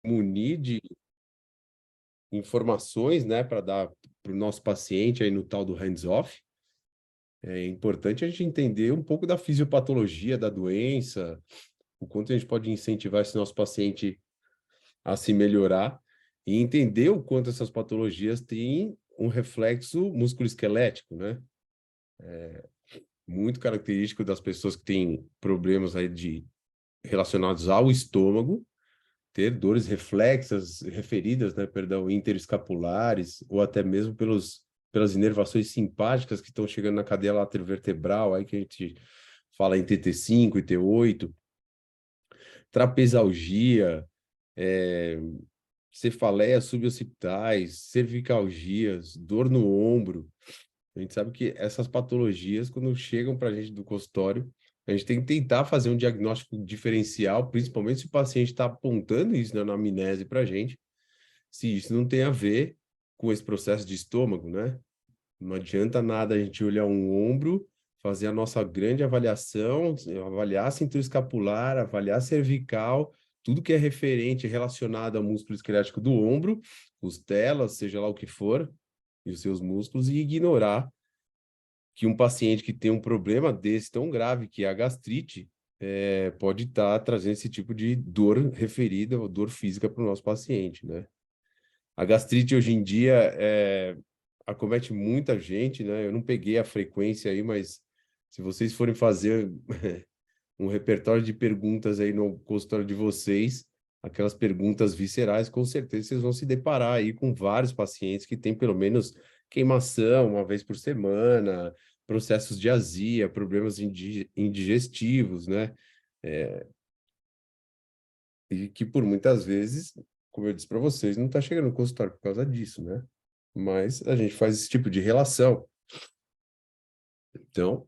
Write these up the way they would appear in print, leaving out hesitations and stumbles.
munir de informações, né, para dar para o nosso paciente aí no tal do hands-off. É importante a gente entender um pouco da fisiopatologia da doença, o quanto a gente pode incentivar esse nosso paciente a se melhorar e entender o quanto essas patologias têm um reflexo musculoesquelético, né? Muito característico das pessoas que têm problemas aí relacionados ao estômago, ter dores reflexas, referidas, né, perdão, interescapulares, ou até mesmo pelas inervações simpáticas que estão chegando na cadeia laterovertebral, aí que a gente fala em TT5 e T8, trapezalgia, cefaleias suboccipitais, cervicalgias, dor no ombro. A gente sabe que essas patologias, quando chegam para a gente do consultório, a gente tem que tentar fazer um diagnóstico diferencial, principalmente se o paciente está apontando isso na anamnese para a gente, se isso não tem a ver com esse processo de estômago, né? Não adianta nada a gente olhar um ombro, fazer a nossa grande avaliação, avaliar a cintura escapular, avaliar a cervical, tudo que é referente, relacionado ao músculo esquelético do ombro, costelas, seja lá o que for, e os seus músculos, e ignorar que um paciente que tem um problema desse tão grave, que é a gastrite, pode estar trazendo esse tipo de dor referida, ou dor física para o nosso paciente, né? A gastrite hoje em dia acomete muita gente, né? Eu não peguei a frequência aí, mas se vocês forem fazer um repertório de perguntas aí no consultório de vocês, aquelas perguntas viscerais, com certeza vocês vão se deparar aí com vários pacientes que têm pelo menos queimação uma vez por semana, processos de azia, problemas indigestivos, né? E que por muitas vezes, como eu disse para vocês, não está chegando no consultório por causa disso, né? Mas a gente faz esse tipo de relação. Então,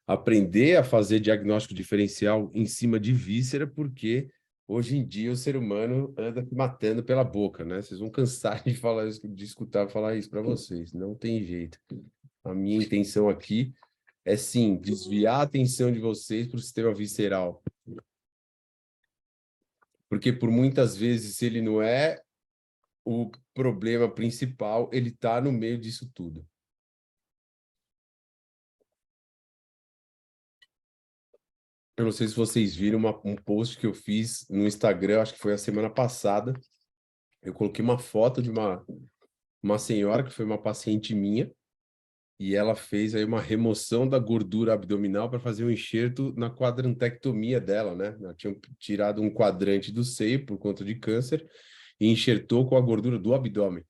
aprender a fazer diagnóstico diferencial em cima de víscera, porque hoje em dia o ser humano anda matando pela boca, né? Vocês vão cansar de falar isso, de escutar falar isso para vocês. Não tem jeito. A minha intenção aqui é sim desviar a atenção de vocês para o sistema visceral, porque por muitas vezes, se ele não é o problema principal, ele está no meio disso tudo. Eu não sei se vocês viram um post que eu fiz no Instagram, acho que foi a semana passada. Eu coloquei uma foto de uma senhora que foi uma paciente minha e ela fez aí uma remoção da gordura abdominal para fazer um enxerto na quadrantectomia dela, né? Ela tinha tirado um quadrante do seio por conta de câncer e enxertou com a gordura do abdômen.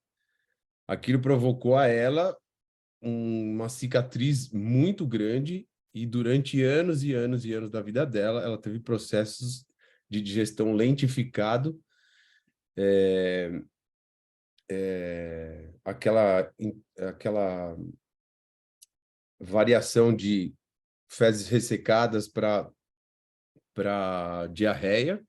Aquilo provocou a ela uma cicatriz muito grande e durante anos e anos e anos da vida dela, ela teve processos de digestão lentificado, aquela variação de fezes ressecadas para diarreia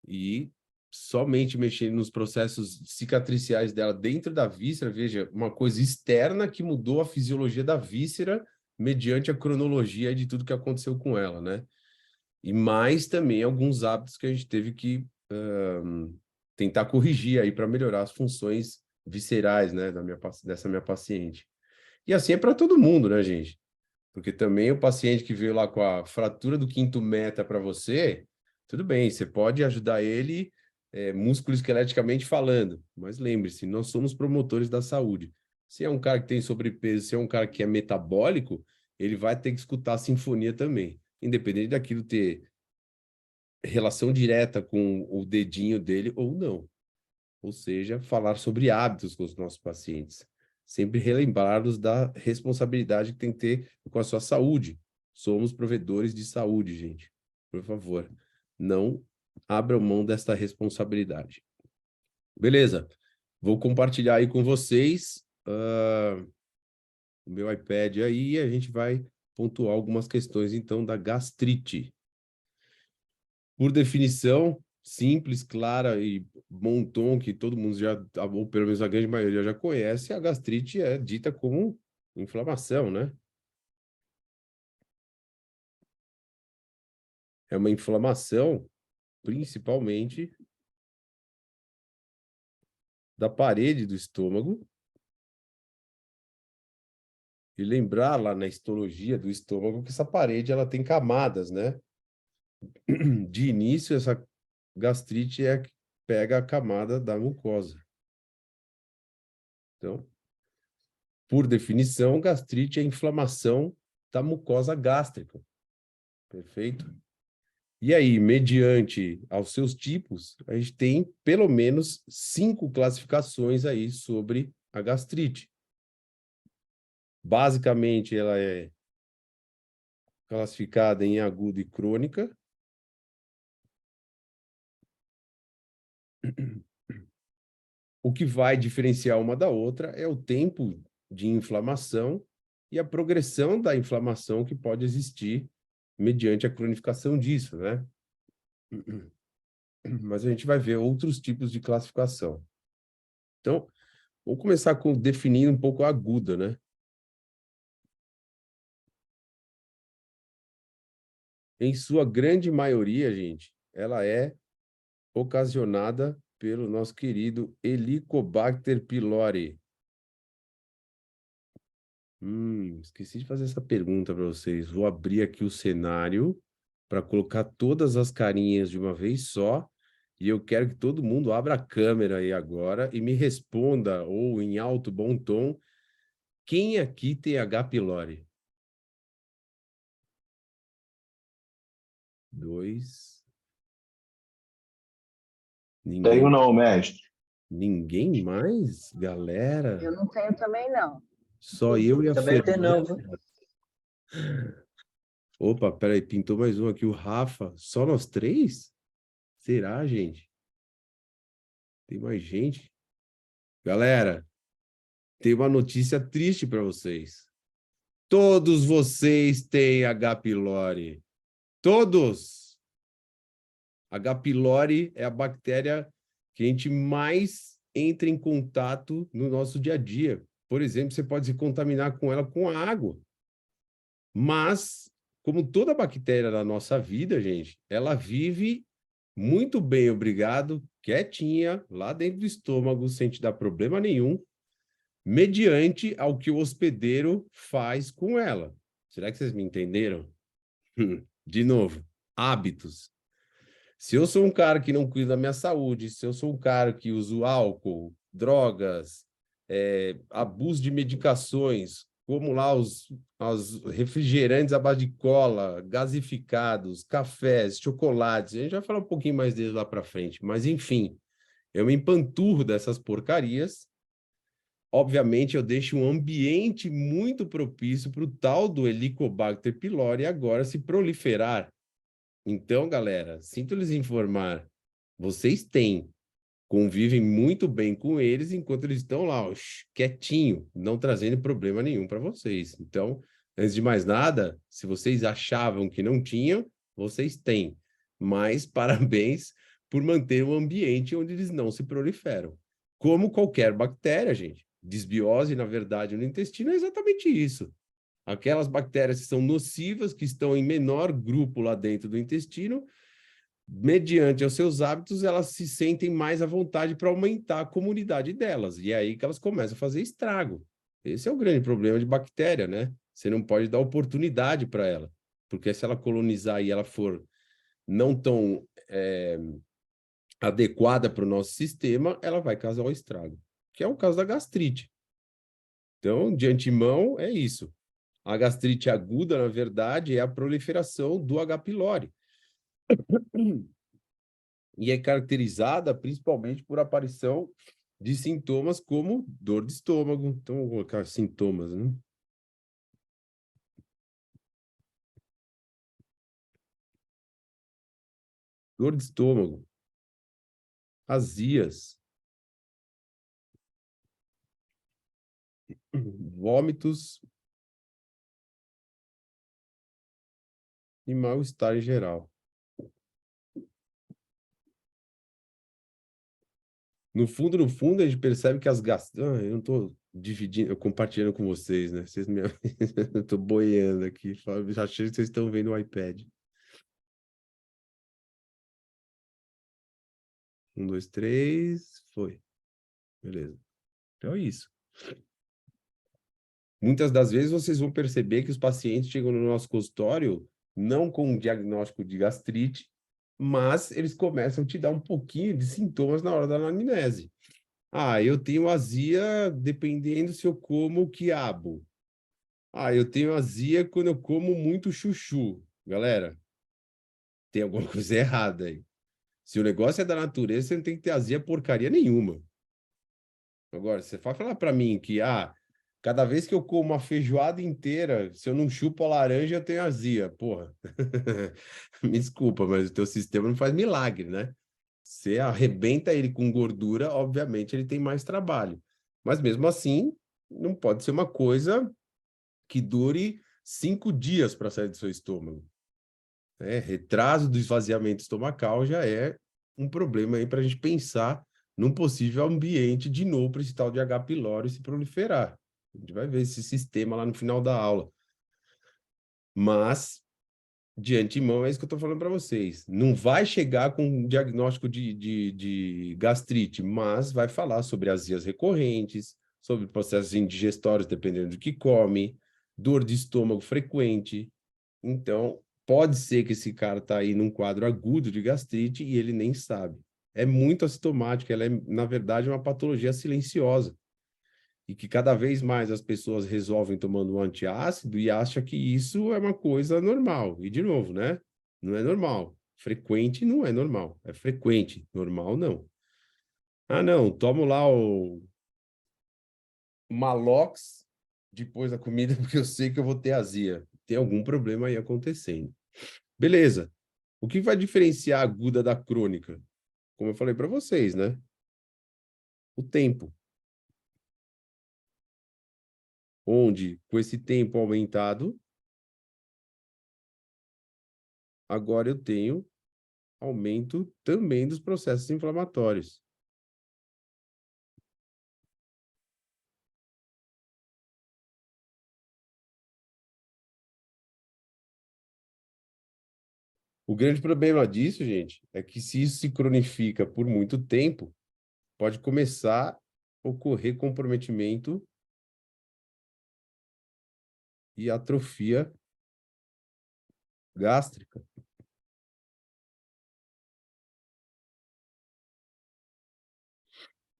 e somente mexendo nos processos cicatriciais dela dentro da víscera, veja, uma coisa externa que mudou a fisiologia da víscera mediante a cronologia de tudo que aconteceu com ela, né? E mais também alguns hábitos que a gente teve que tentar corrigir aí para melhorar as funções viscerais, né, dessa minha paciente. E assim é para todo mundo, né, gente? Porque também o paciente que veio lá com a fratura do quinto meta para você, tudo bem, você pode ajudar ele musculoesqueleticamente falando, mas lembre-se, nós somos promotores da saúde. Se é um cara que tem sobrepeso, se é um cara que é metabólico, ele vai ter que escutar a sinfonia também, independente daquilo ter relação direta com o dedinho dele ou não. Ou seja, falar sobre hábitos com os nossos pacientes. Sempre relembrá-los da responsabilidade que tem que ter com a sua saúde. Somos provedores de saúde, gente. Por favor, não abram mão desta responsabilidade. Beleza, vou compartilhar aí com vocês o meu iPad aí e a gente vai pontuar algumas questões, então, da gastrite. Por definição, simples, clara e bom tom, que todo mundo já, ou pelo menos a grande maioria já conhece, a gastrite é dita como inflamação, né? É uma inflamação, principalmente da parede do estômago. E lembrar lá na histologia do estômago que essa parede ela tem camadas, né? De início, essa gastrite é a que pega a camada da mucosa. Então, por definição, gastrite é inflamação da mucosa gástrica. Perfeito? E aí, mediante aos seus tipos, a gente tem pelo menos 5 classificações aí sobre a gastrite. Basicamente, ela é classificada em aguda e crônica. O que vai diferenciar uma da outra é o tempo de inflamação e a progressão da inflamação que pode existir mediante a cronificação disso, né? Mas a gente vai ver outros tipos de classificação. Então, vamos começar com definindo um pouco a aguda, né? Em sua grande maioria, gente, ela é ocasionada pelo nosso querido Helicobacter pylori. Esqueci de fazer essa pergunta para vocês. Vou abrir aqui o cenário para colocar todas as carinhas de uma vez só. E eu quero que todo mundo abra a câmera aí agora e me responda, ou em alto bom tom, quem aqui tem H. pylori? 2. Tenho Ninguém? não, mestre. Ninguém mais? Galera, Eu não tenho também, não. só eu e a Também tem Fernanda. não, viu? Opa, peraí, pintou mais um aqui, o Rafa. Só nós 3? Será, gente? Tem mais gente? Galera, tem uma notícia triste para vocês. Todos vocês têm H. pylori. Todos! H. pylori é a bactéria que a gente mais entra em contato no nosso dia a dia. Por exemplo, você pode se contaminar com ela com água. Mas, como toda bactéria da nossa vida, gente, ela vive muito bem, obrigado, quietinha, lá dentro do estômago, sem te dar problema nenhum, mediante ao que o hospedeiro faz com ela. Será que vocês me entenderam? De novo, hábitos. Se eu sou um cara que não cuida da minha saúde, se eu sou um cara que uso álcool, drogas, abuso de medicações, como lá os refrigerantes à base de cola, gasificados, cafés, chocolates, a gente vai falar um pouquinho mais deles lá para frente, mas enfim, eu me empanturro dessas porcarias. Obviamente, eu deixo um ambiente muito propício para o tal do Helicobacter pylori agora se proliferar. Então, galera, sinto lhes informar, vocês têm, convivem muito bem com eles enquanto eles estão lá, ó, quietinho, não trazendo problema nenhum para vocês. Então, antes de mais nada, se vocês achavam que não tinham, vocês têm. Mas parabéns por manter um ambiente onde eles não se proliferam. Como qualquer bactéria, gente. Desbiose, na verdade, no intestino é exatamente isso. Aquelas bactérias que são nocivas, que estão em menor grupo lá dentro do intestino, mediante os seus hábitos, elas se sentem mais à vontade para aumentar a comunidade delas. E é aí que elas começam a fazer estrago. Esse é o grande problema de bactéria, né? Você não pode dar oportunidade para ela. Porque se ela colonizar e ela for não tão adequada para o nosso sistema, ela vai causar o estrago. Que é o caso da gastrite. Então, de antemão, é isso. A gastrite aguda, na verdade, é a proliferação do H. pylori. E é caracterizada principalmente por aparição de sintomas como dor de estômago. Então, vou colocar sintomas, né? Dor de estômago, azias, vômitos e mal-estar em geral. No fundo, a gente percebe que as gastrites... eu não estou dividindo, eu compartilhando com vocês, né? Vocês me... eu estou boiando aqui. Já achei que vocês estão vendo o iPad. 1, 2, 3, foi. Beleza. Então é isso. Muitas das vezes vocês vão perceber que os pacientes chegam no nosso consultório não com um diagnóstico de gastrite, mas eles começam a te dar um pouquinho de sintomas na hora da anamnese. Ah, eu tenho azia dependendo se eu como quiabo. Ah, eu tenho azia quando eu como muito chuchu. Galera, tem alguma coisa errada aí. Se o negócio é da natureza, você não tem que ter azia porcaria nenhuma. Agora, você vai falar para mim que, cada vez que eu como uma feijoada inteira, se eu não chupo a laranja, eu tenho azia. Porra. Me desculpa, mas o teu sistema não faz milagre, né? Você arrebenta ele com gordura, obviamente ele tem mais trabalho. Mas mesmo assim, não pode ser uma coisa que dure 5 dias para sair do seu estômago. Retraso do esvaziamento estomacal já é um problema aí para a gente pensar num possível ambiente de novo para esse tal de H. pylori se proliferar. A gente vai ver esse sistema lá no final da aula. Mas, de antemão, é isso que eu estou falando para vocês. Não vai chegar com um diagnóstico de gastrite, mas vai falar sobre azias recorrentes, sobre processos indigestórios, dependendo do que come, dor de estômago frequente. Então, pode ser que esse cara está aí num quadro agudo de gastrite e ele nem sabe. É muito assintomática, ela é, na verdade, uma patologia silenciosa. E que cada vez mais as pessoas resolvem tomando um antiácido e acham que isso é uma coisa normal. E, de novo, né? Não é normal. Frequente não é normal. É frequente. Normal, não. Ah, não, tomo lá o Malox depois da comida porque eu sei que eu vou ter azia. Tem algum problema aí acontecendo. Beleza. O que vai diferenciar a aguda da crônica? Como eu falei para vocês, né? O tempo. Onde, com esse tempo aumentado, agora eu tenho aumento também dos processos inflamatórios. O grande problema disso, gente, é que se isso se cronifica por muito tempo, pode começar a ocorrer comprometimento e atrofia gástrica.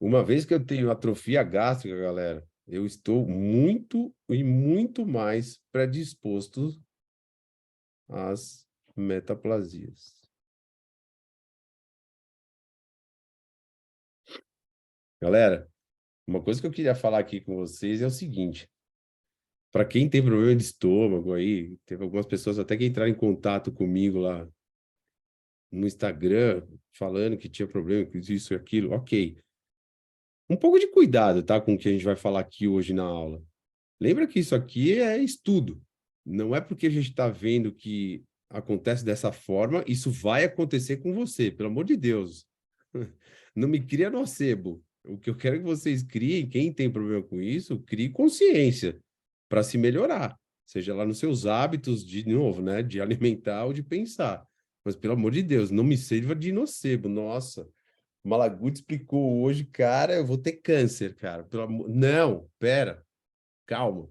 Uma vez que eu tenho atrofia gástrica, galera, eu estou muito e muito mais predisposto às metaplasias. Galera, uma coisa que eu queria falar aqui com vocês é o seguinte: para quem tem problema de estômago aí, teve algumas pessoas até que entraram em contato comigo lá no Instagram, falando que tinha problema com isso e aquilo. Ok. Um pouco de cuidado, tá, com o que a gente vai falar aqui hoje na aula. Lembra que isso aqui é estudo. Não é porque a gente está vendo que acontece dessa forma, isso vai acontecer com você, pelo amor de Deus. Não me cria nocebo. O que eu quero que vocês criem, quem tem problema com isso, crie consciência para se melhorar, seja lá nos seus hábitos, de novo, né, de alimentar ou de pensar. Mas, pelo amor de Deus, não me sirva de nocebo. Nossa, o Malaguti explicou hoje, cara, eu vou ter câncer, cara. Pelo amor... Não, pera, calma.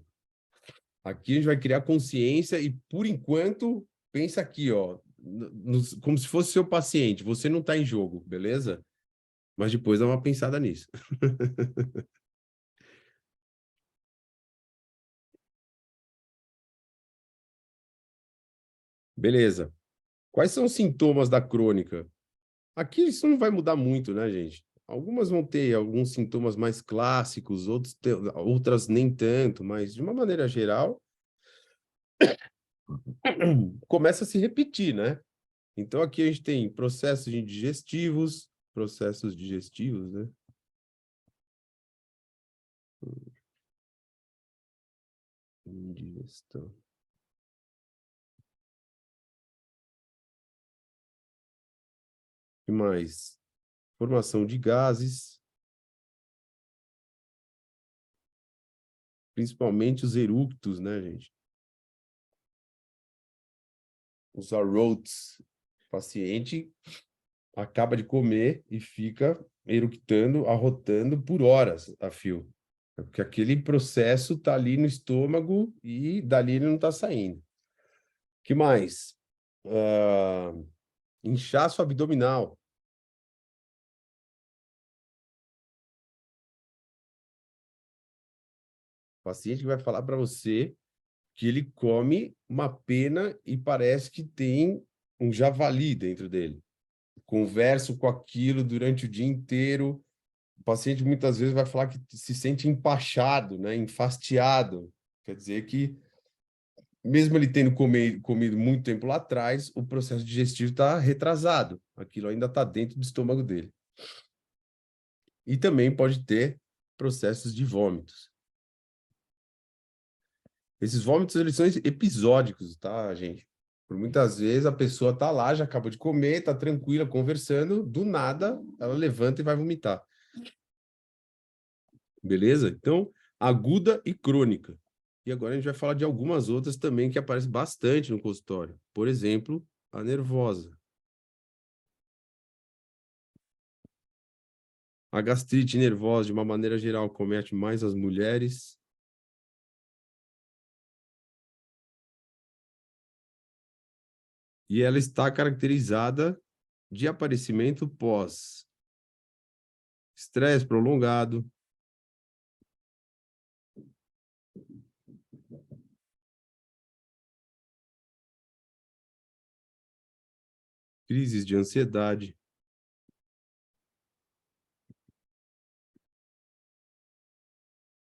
Aqui a gente vai criar consciência e, por enquanto, pensa aqui, ó, como se fosse seu paciente. Você não está em jogo, beleza? Mas depois dá uma pensada nisso. Beleza. Quais são os sintomas da crônica? Aqui isso não vai mudar muito, né, gente? Algumas vão ter alguns sintomas mais clássicos, outras nem tanto, mas de uma maneira geral, começa a se repetir, né? Então aqui a gente tem processos digestivos, né? Indigestão. E mais? Formação de gases, principalmente os eructos, né, gente? Os arrotos. O paciente acaba de comer e fica eructando, arrotando por horas a fio. Porque aquele processo está ali no estômago e dali ele não está saindo. Que mais? Ah, inchaço abdominal. O paciente que vai falar para você que ele come uma pena e parece que tem um javali dentro dele. Converso com aquilo durante o dia inteiro. O paciente muitas vezes vai falar que se sente empachado, né? Enfastiado. Quer dizer que, mesmo ele tendo comido muito tempo lá atrás, o processo digestivo está retrasado. Aquilo ainda está dentro do estômago dele. E também pode ter processos de vômitos. Esses vômitos, eles são episódicos, tá, gente? Por muitas vezes a pessoa tá lá, já acabou de comer, tá tranquila, conversando, do nada ela levanta e vai vomitar. Beleza? Então, aguda e crônica. E agora a gente vai falar de algumas outras também que aparecem bastante no consultório. Por exemplo, a nervosa. A gastrite nervosa, de uma maneira geral, comete mais as mulheres. E ela está caracterizada de aparecimento pós estresse prolongado, crises de ansiedade,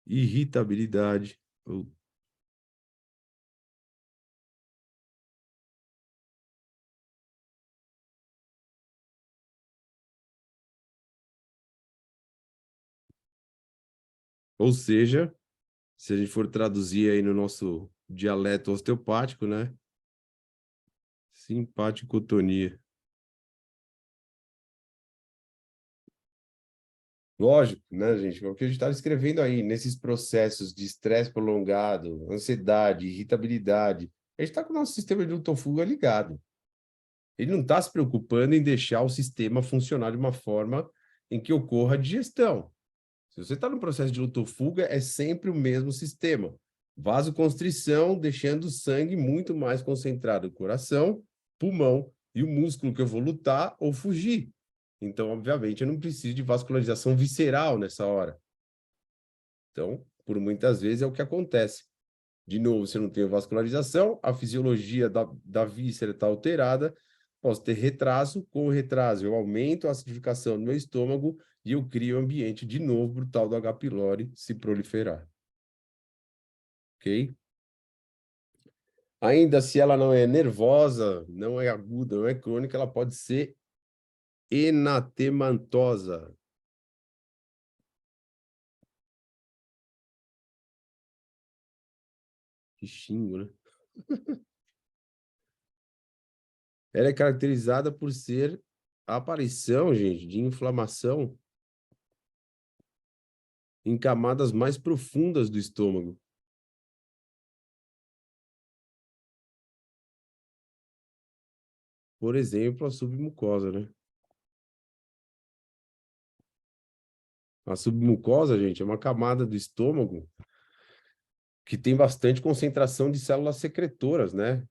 irritabilidade, ou seja, se a gente for traduzir aí no nosso dialeto osteopático, né? Simpaticotonia. Lógico, né, gente? É o que a gente está escrevendo aí, nesses processos de estresse prolongado, ansiedade, irritabilidade, a gente está com o nosso sistema de luto-fuga ligado. Ele não está se preocupando em deixar o sistema funcionar de uma forma em que ocorra a digestão. Se você está no processo de luto-fuga, é sempre o mesmo sistema. Vasoconstrição, deixando o sangue muito mais concentrado no coração, pulmão e o músculo que eu vou lutar ou fugir. Então, obviamente, eu não preciso de vascularização visceral nessa hora. Então, por muitas vezes é o que acontece. De novo, se eu não tenho vascularização, a fisiologia da víscera está alterada, posso ter retraso. Com o retraso, eu aumento a acidificação do meu estômago e eu crio um ambiente de novo para o tal do H. pylori se proliferar. Ok? Ainda se ela não é nervosa, não é aguda, não é crônica, ela pode ser enatemantosa. Que xingo, né? Ela é caracterizada por ser a aparição, gente, de inflamação em camadas mais profundas do estômago. Por exemplo, a submucosa, né? A submucosa, gente, é uma camada do estômago que tem bastante concentração de células secretoras, né?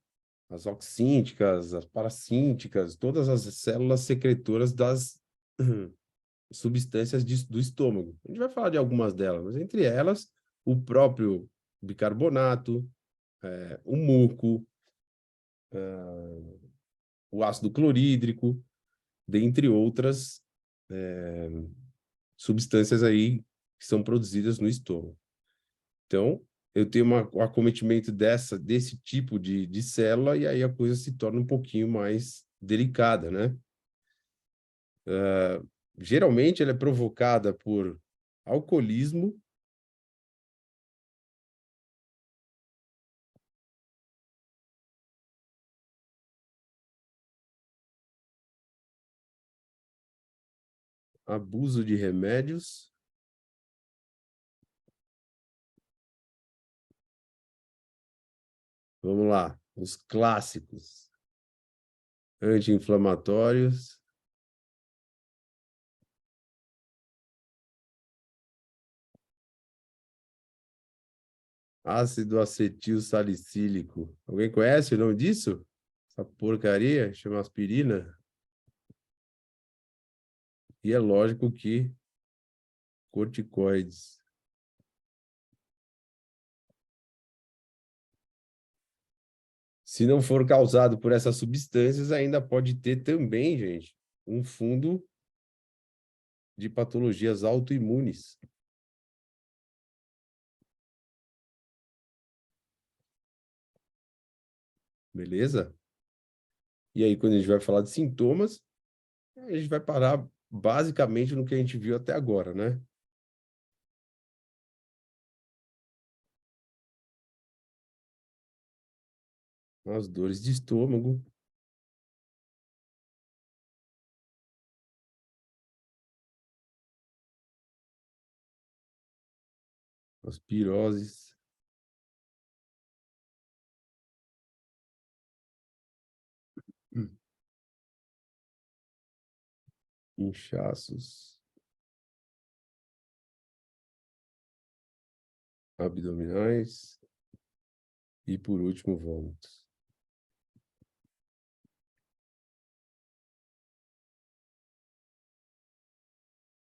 As oxínticas, as paracínticas, todas as células secretoras das substâncias do estômago. A gente vai falar de algumas delas, mas entre elas, o próprio bicarbonato, o muco, o ácido clorídrico, dentre outras substâncias aí que são produzidas no estômago. Então, eu tenho um acometimento desse tipo de célula e aí a coisa se torna um pouquinho mais delicada, né? Geralmente, ela é provocada por alcoolismo, abuso de remédios. Vamos lá, os clássicos: anti-inflamatórios, Ácido acetil salicílico. Alguém conhece o nome disso? Essa porcaria chama aspirina. E é lógico que corticoides. Se não for causado por essas substâncias, ainda pode ter também, gente, um fundo de patologias autoimunes. Beleza? E aí, quando a gente vai falar de sintomas, a gente vai parar basicamente no que a gente viu até agora, né? As dores de estômago, as piroses, inchaços abdominais e, por último, vômitos.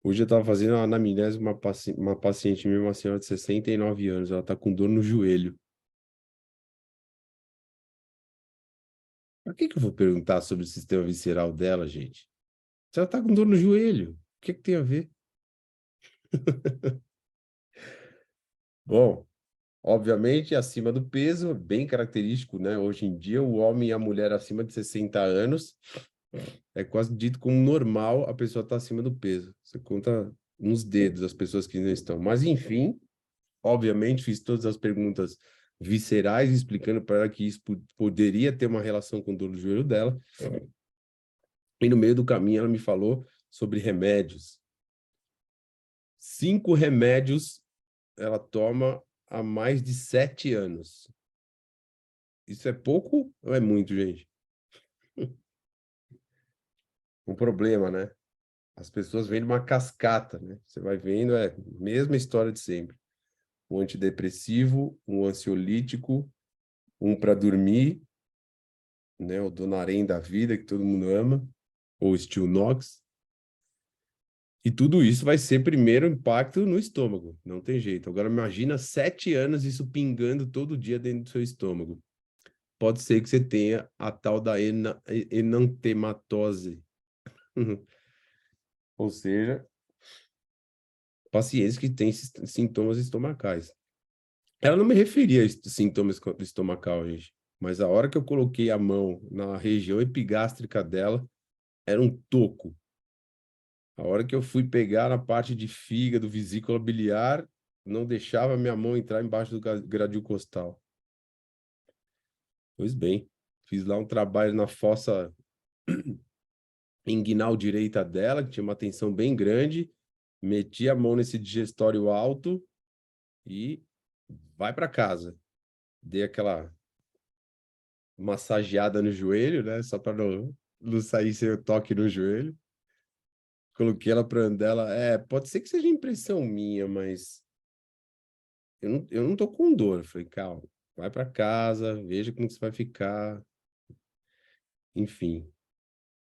Hoje eu estava fazendo uma anamnese, uma paciente minha, uma senhora de 69 anos, ela está com dor no joelho. Para que eu vou perguntar sobre o sistema visceral dela, gente? Se ela está com dor no joelho, o que tem a ver? Bom, obviamente, acima do peso, é bem característico, né? Hoje em dia, o homem e a mulher acima de 60 anos é quase dito como normal a pessoa estar acima do peso. Você conta nos dedos as pessoas que não estão. Mas, enfim, obviamente, fiz todas as perguntas viscerais, explicando para ela que isso poderia ter uma relação com dor no joelho dela. E no meio do caminho, ela me falou sobre remédios. 5 remédios ela toma há mais de 7 anos. Isso é pouco ou é muito, gente? Um problema, né? As pessoas vêm numa cascata, né? Você vai vendo, é a mesma história de sempre. Um antidepressivo, um ansiolítico, um para dormir, né? O Donarém da vida, que todo mundo ama, ou Stilnox. E tudo isso vai ser primeiro impacto no estômago, não tem jeito. Agora imagina 7 anos isso pingando todo dia dentro do seu estômago. Pode ser que você tenha a tal da enantematose. Ou seja, pacientes que têm sintomas estomacais. Ela não me referia a sintomas estomacal, gente. Mas a hora que eu coloquei a mão na região epigástrica dela, era um toco. A hora que eu fui pegar na parte de fígado, vesícula biliar, não deixava minha mão entrar embaixo do gradil costal. Pois bem, fiz lá um trabalho na fossa inguinal direita dela, que tinha uma tensão bem grande, meti a mão nesse digestório alto e vai para casa. Dei aquela massageada no joelho, né? Só para não sair sem o toque no joelho. Coloquei ela para andar. Pode ser que seja impressão minha, mas eu não tô com dor. Eu falei, calma, vai para casa, veja como você vai ficar. Enfim,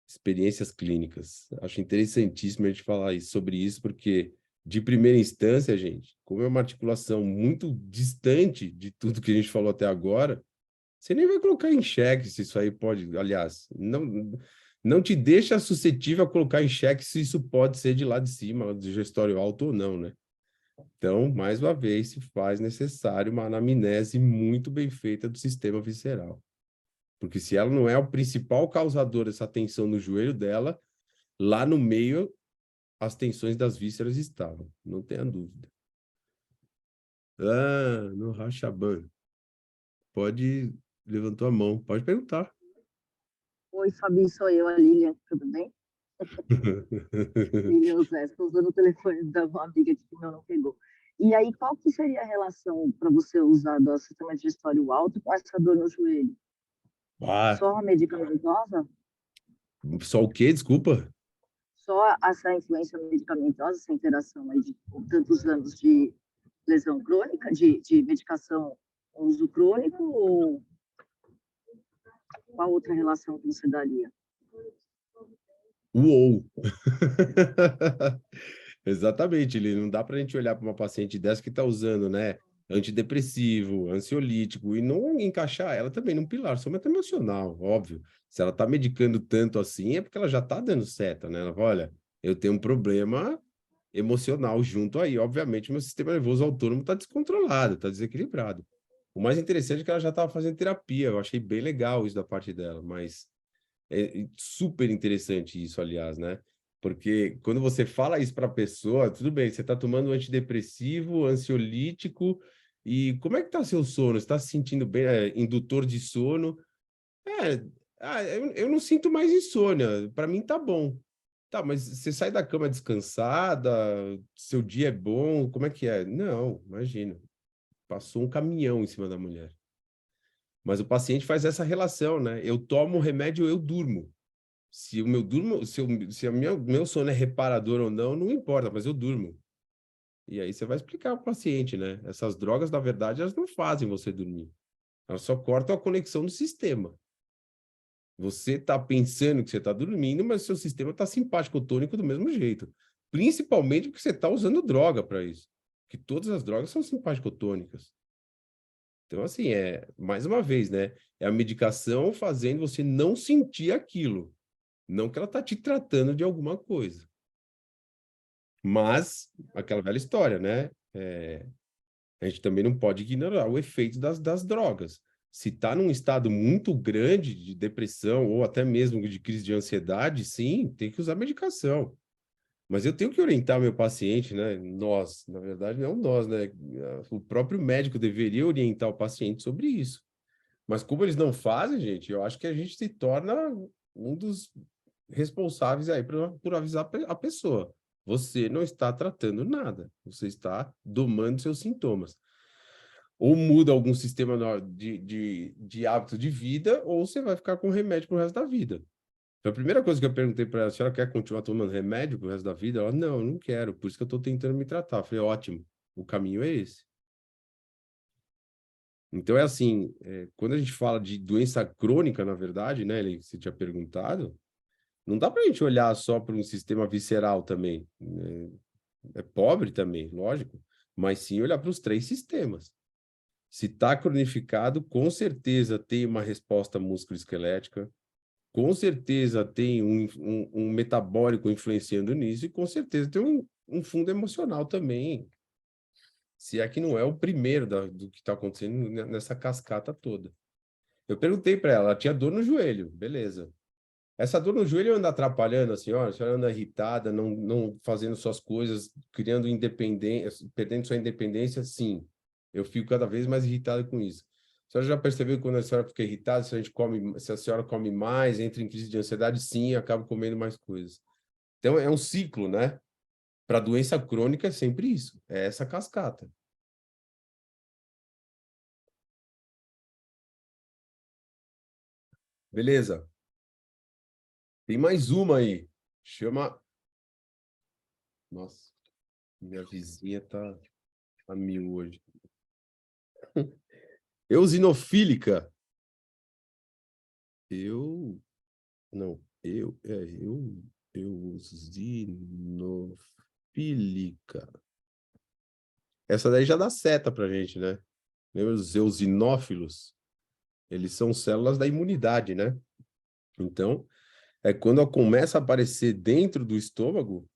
experiências clínicas. Acho interessantíssimo a gente falar sobre isso, porque de primeira instância, gente, como é uma articulação muito distante de tudo que a gente falou até agora, você nem vai colocar em xeque se isso aí pode, aliás, não te deixa suscetível a colocar em xeque se isso pode ser de lá de cima, do digestório alto ou não, né? Então, mais uma vez, se faz necessário uma anamnese muito bem feita do sistema visceral. Porque se ela não é o principal causador dessa tensão no joelho dela, lá no meio as tensões das vísceras estavam, não tenha dúvida. Ah, no Rachaban. Pode, levantou a mão, pode perguntar. Oi, Fabi, sou eu, a Lilian, tudo bem? Lilian Zé, estou usando o telefone da uma amiga aqui que meu não pegou. E aí, qual que seria a relação para você usar do sistema digestório alto com essa dor no joelho? Ah, Só a medicamentosa? só o quê? Desculpa. Só essa influência medicamentosa, essa interação aí de tantos anos de lesão crônica, de medicação uso crônico, ou qual outra relação que você daria? Uou! Exatamente, ele não dá para a gente olhar para uma paciente dessa que está usando, né, antidepressivo, ansiolítico, e não encaixar ela também num pilar somente emocional, óbvio. Se ela está medicando tanto assim, é porque ela já está dando seta, né? Ela fala, olha, eu tenho um problema emocional junto aí. Obviamente, meu sistema nervoso autônomo está descontrolado, está desequilibrado. O mais interessante é que ela já estava fazendo terapia, eu achei bem legal isso da parte dela, mas é super interessante isso, aliás, né? Porque quando você fala isso para a pessoa, tudo bem, você está tomando antidepressivo, ansiolítico, e como é que está seu sono? Você está se sentindo bem? É, indutor de sono? É, eu não sinto mais insônia, para mim tá bom. Tá, mas você sai da cama descansada, seu dia é bom, como é que é? Não, imagina, passou um caminhão em cima da mulher. Mas o paciente faz essa relação, né? Eu tomo o remédio, eu durmo. Se o meu durmo, se a meu sono é reparador ou não, não importa, mas eu durmo. E aí você vai explicar para o paciente, né? Essas drogas, na verdade, elas não fazem você dormir. Elas só cortam a conexão do sistema. Você está pensando que você está dormindo, mas seu sistema está simpático tônico do mesmo jeito. Principalmente porque você está usando droga para isso. Que todas as drogas são simpático-tônicas. Então, assim, mais uma vez, né? É a medicação fazendo você não sentir aquilo. Não que ela está te tratando de alguma coisa. Mas, aquela velha história, né? A gente também não pode ignorar o efeito das drogas. Se está num estado muito grande de depressão ou até mesmo de crise de ansiedade, sim, tem que usar medicação. Mas eu tenho que orientar meu paciente, né? Nós, na verdade, não nós, né? O próprio médico deveria orientar o paciente sobre isso. Mas como eles não fazem, gente, eu acho que a gente se torna um dos responsáveis aí por avisar a pessoa. Você não está tratando nada, você está domando seus sintomas. Ou muda algum sistema de hábito de vida, ou você vai ficar com remédio pro resto da vida. Então, a primeira coisa que eu perguntei para ela, a senhora quer continuar tomando remédio pro resto da vida? Ela, não, eu não quero, por isso que eu estou tentando me tratar. Eu falei, ótimo, o caminho é esse. Então, é assim, quando a gente fala de doença crônica, na verdade, né, você tinha perguntado, não dá para a gente olhar só para um sistema visceral também. Né? É pobre também, lógico, mas sim olhar para os três sistemas. Se está cronificado, com certeza tem uma resposta musculoesquelética, com certeza tem um metabólico influenciando nisso, e com certeza tem um fundo emocional também, se é que não é o primeiro do que está acontecendo nessa cascata toda. Eu perguntei para ela tinha dor no joelho, beleza. Essa dor no joelho anda atrapalhando a senhora anda irritada, não fazendo suas coisas, criando independência, perdendo sua independência? Sim, eu fico cada vez mais irritado com isso. A senhora já percebeu que quando a senhora fica irritada, se a senhora come mais, entra em crise de ansiedade? Sim, acaba comendo mais coisas. Então é um ciclo, né? Para doença crônica é sempre isso, é essa cascata. Beleza? Tem mais uma aí. Chama. Nossa, minha vizinha tá a mil hoje. Eosinofílica. Eu. Não, eosinofílica. Essa daí já dá seta pra gente, né? Lembra os eosinófilos? Eles são células da imunidade, né? Então, é quando começa a aparecer dentro do estômago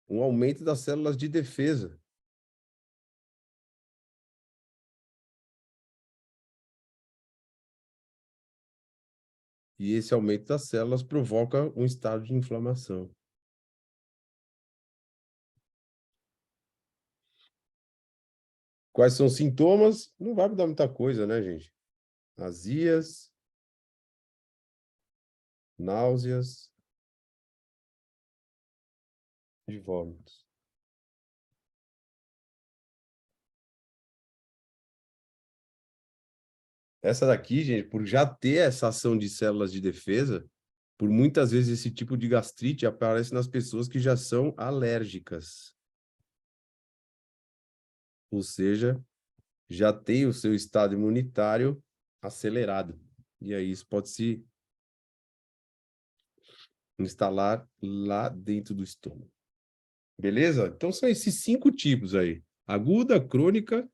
um aumento das células de defesa. E esse aumento das células provoca um estado de inflamação. Quais são os sintomas? Não vai mudar muita coisa, né, gente? Azias, náuseas e vômitos. Essa daqui, gente, por já ter essa ação de células de defesa, por muitas vezes esse tipo de gastrite aparece nas pessoas que já são alérgicas. ou seja, já tem o seu estado imunitário acelerado. E aí isso pode se instalar lá dentro do estômago. Beleza? Então são esses 5 tipos aí: aguda, crônica,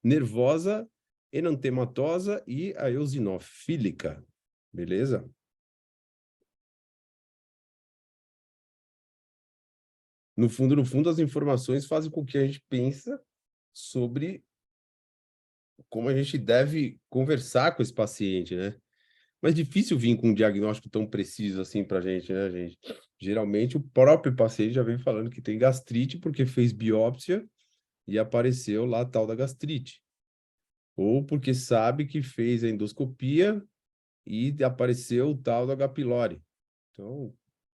nervosa, enantematosa e a eosinofílica. Beleza? No fundo, as informações fazem com que a gente pense sobre como a gente deve conversar com esse paciente, né? Mas difícil vir com um diagnóstico tão preciso assim para a gente, né, gente? Geralmente o próprio paciente já vem falando que tem gastrite porque fez biópsia e apareceu lá a tal da gastrite. Ou porque sabe que fez a endoscopia e apareceu o tal do H. pylori. Então,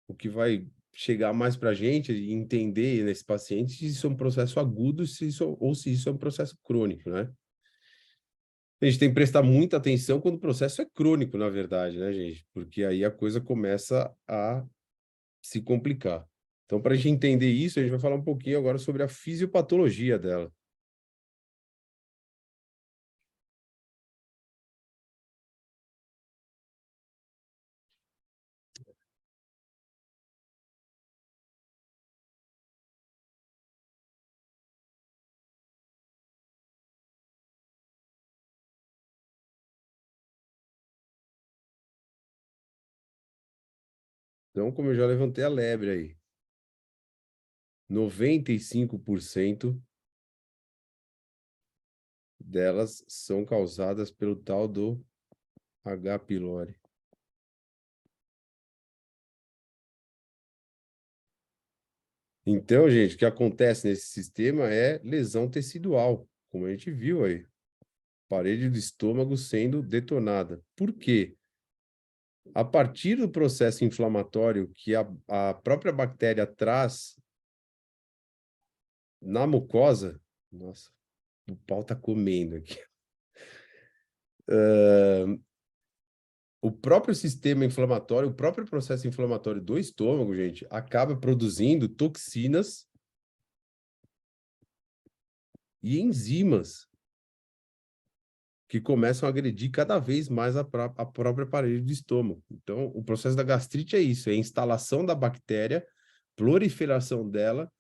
o que vai chegar mais para a gente e entender nesse paciente se isso é um processo agudo ou se isso é um processo crônico, né? A gente tem que prestar muita atenção quando o processo é crônico, na verdade, né, gente? Porque aí a coisa começa a se complicar. Então, para a gente entender isso, a gente vai falar um pouquinho agora sobre a fisiopatologia dela. Então, como eu já levantei a lebre aí, 95% delas são causadas pelo tal do H. pylori. Então, gente, o que acontece nesse sistema é lesão tecidual, como a gente viu aí. Parede do estômago sendo detonada. Por quê? A partir do processo inflamatório que a própria bactéria traz na mucosa, nossa, o pau tá comendo aqui. O próprio sistema inflamatório, o próprio processo inflamatório do estômago, gente, acaba produzindo toxinas e enzimas que começam a agredir cada vez mais a própria parede do estômago. Então, o processo da gastrite é isso, é a instalação da bactéria, proliferação dela,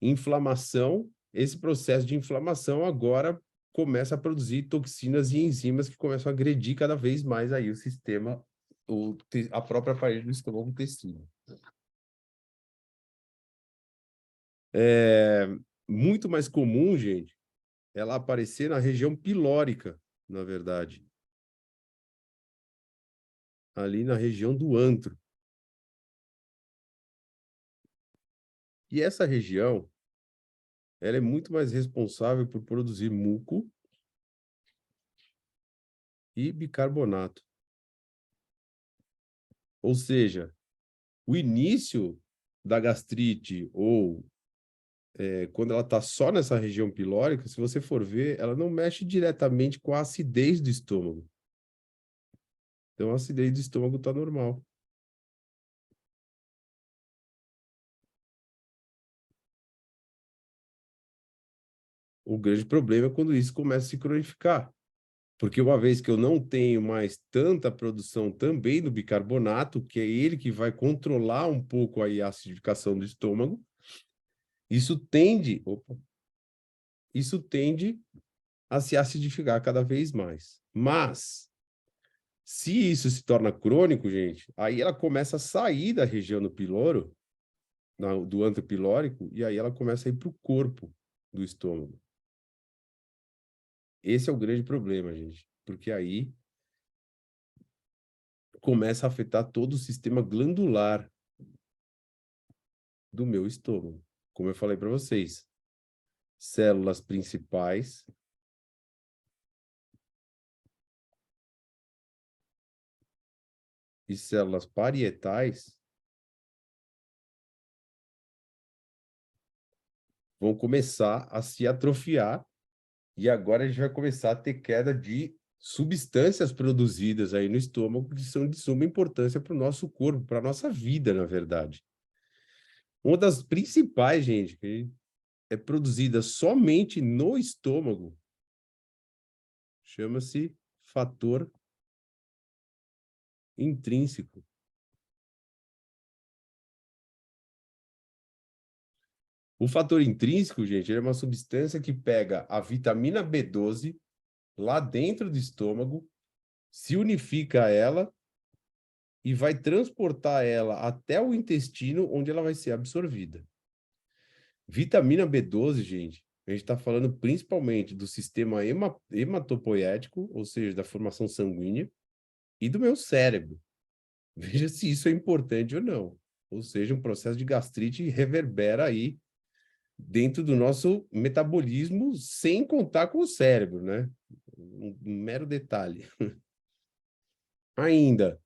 inflamação. Esse processo de inflamação agora começa a produzir toxinas e enzimas que começam a agredir cada vez mais aí o sistema, a própria parede do estômago, o intestino. É muito mais comum, gente, ela aparecer na região pilórica, na verdade. Ali na região do antro. E essa região, ela é muito mais responsável por produzir muco e bicarbonato. Ou seja, o início da gastrite ou quando ela está só nessa região pilórica, se você for ver, ela não mexe diretamente com a acidez do estômago. Então, a acidez do estômago está normal. O grande problema é quando isso começa a se cronificar. Porque uma vez que eu não tenho mais tanta produção também do bicarbonato, que é ele que vai controlar um pouco aí a acidificação do estômago, isso tende a se acidificar cada vez mais. Mas, se isso se torna crônico, gente, aí ela começa a sair da região do piloro, do antro pilórico, e aí ela começa a ir para o corpo do estômago. Esse é o grande problema, gente, porque aí começa a afetar todo o sistema glandular do meu estômago. Como eu falei para vocês, células principais e células parietais vão começar a se atrofiar e agora a gente vai começar a ter queda de substâncias produzidas aí no estômago que são de suma importância para o nosso corpo, para a nossa vida, na verdade. Uma das principais, gente, é produzida somente no estômago, chama-se fator intrínseco. O fator intrínseco, gente, é uma substância que pega a vitamina B12 lá dentro do estômago, se unifica a ela e vai transportar ela até o intestino, onde ela vai ser absorvida. Vitamina B12, gente, a gente está falando principalmente do sistema hematopoético, ou seja, da formação sanguínea, e do meu cérebro. Veja se isso é importante ou não. Ou seja, um processo de gastrite reverbera aí dentro do nosso metabolismo, sem contar com o cérebro, né? Um mero detalhe. Ainda,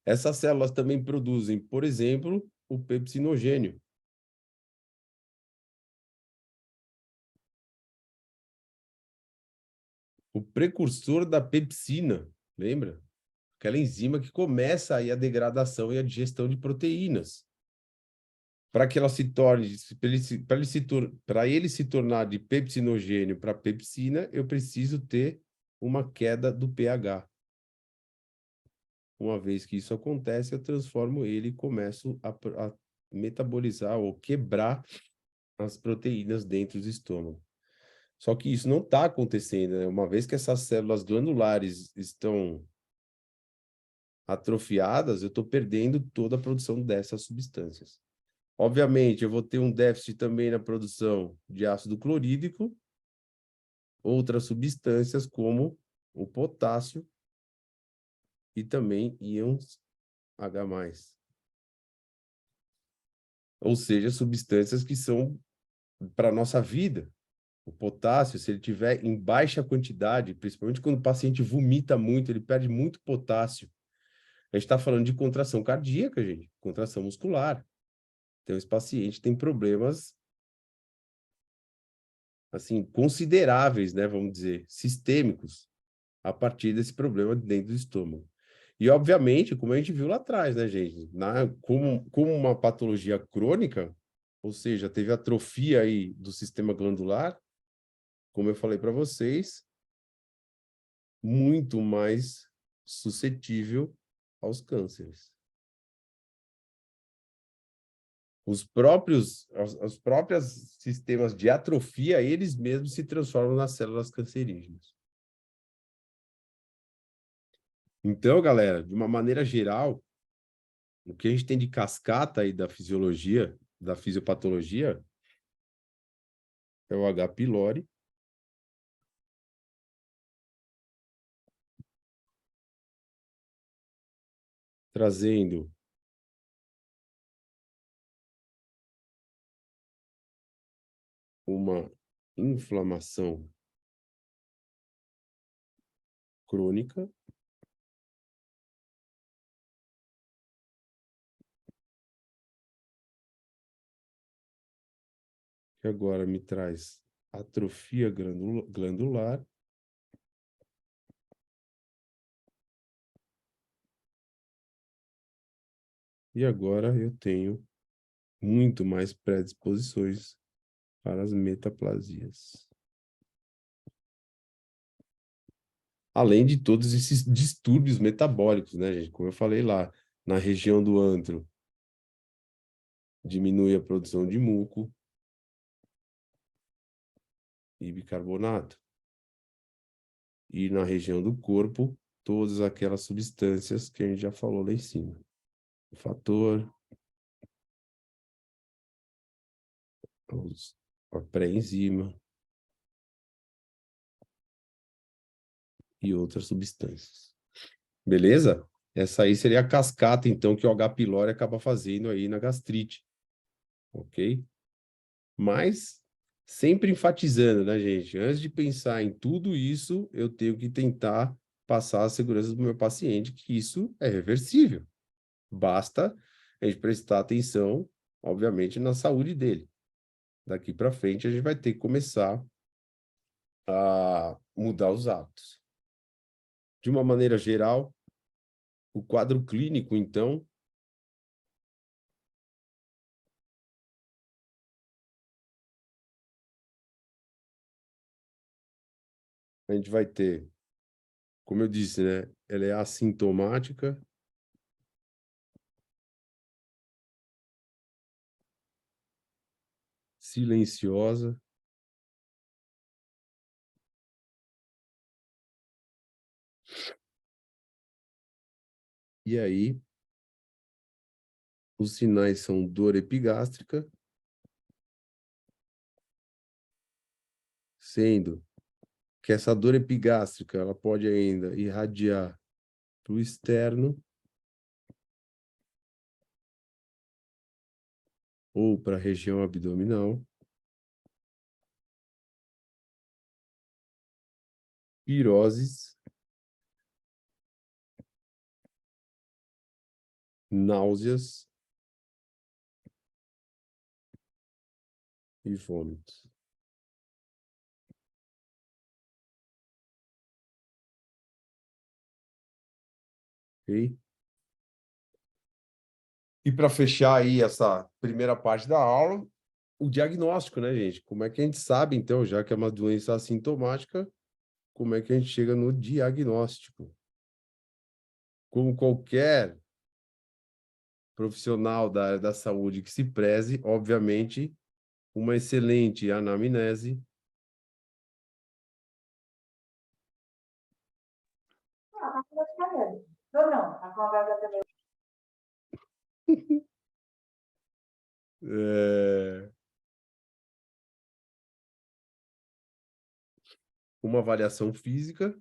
essas células também produzem, por exemplo, o pepsinogênio. O precursor da pepsina, lembra? Aquela enzima que começa aí a degradação e a digestão de proteínas. Para que ela se torne, para ele se tornar de pepsinogênio para pepsina, eu preciso ter uma queda do pH. Uma vez que isso acontece, eu transformo ele e começo a metabolizar ou quebrar as proteínas dentro do estômago. Só que isso não está acontecendo, né? Uma vez que essas células glandulares estão atrofiadas, eu estou perdendo toda a produção dessas substâncias. Obviamente, eu vou ter um déficit também na produção de ácido clorídrico, outras substâncias como o potássio e também íons H+. Ou seja, substâncias que são para a nossa vida. O potássio, se ele tiver em baixa quantidade, principalmente quando o paciente vomita muito, ele perde muito potássio. A gente está falando de contração cardíaca, gente, contração muscular. Então, esse paciente tem problemas, assim, consideráveis, né, vamos dizer, sistêmicos, a partir desse problema dentro do estômago. E, obviamente, como a gente viu lá atrás, né, gente, como uma patologia crônica, ou seja, teve atrofia aí do sistema glandular, como eu falei para vocês, muito mais suscetível aos cânceres. Os próprios sistemas de atrofia, eles mesmos se transformam nas células cancerígenas. Então, galera, de uma maneira geral, o que a gente tem de cascata aí da fisiologia, da fisiopatologia, é o H. pylori, trazendo uma inflamação crônica, que agora me traz atrofia glandular, e agora eu tenho muito mais predisposições para as metaplasias. Além de todos esses distúrbios metabólicos, né, gente? Como eu falei lá, na região do antro, diminui a produção de muco e bicarbonato. E na região do corpo, todas aquelas substâncias que a gente já falou lá em cima. O fator, a pré-enzima e outras substâncias. Beleza? Essa aí seria a cascata, então, que o H. pylori acaba fazendo aí na gastrite. Ok? Mas sempre enfatizando, né, gente? Antes de pensar em tudo isso, eu tenho que tentar passar a segurança do meu paciente, que isso é reversível. Basta a gente prestar atenção, obviamente, na saúde dele. Daqui para frente, a gente vai ter que começar a mudar os hábitos. De uma maneira geral, o quadro clínico, então, a gente vai ter, como eu disse, né? Ela é assintomática, silenciosa, e aí os sinais são dor epigástrica, sendo que essa dor epigástrica ela pode ainda irradiar para o externo ou para a região abdominal, piroses, náuseas e vômitos. Ok? E para fechar aí essa primeira parte da aula, o diagnóstico, né, gente? Como é que a gente sabe, então, já que é uma doença assintomática, como é que a gente chega no diagnóstico? Como qualquer profissional da área da saúde que se preze, obviamente, uma excelente anamnese. Ah, tá praticamente. Tô não, tá com a garganta meio... Uma avaliação física.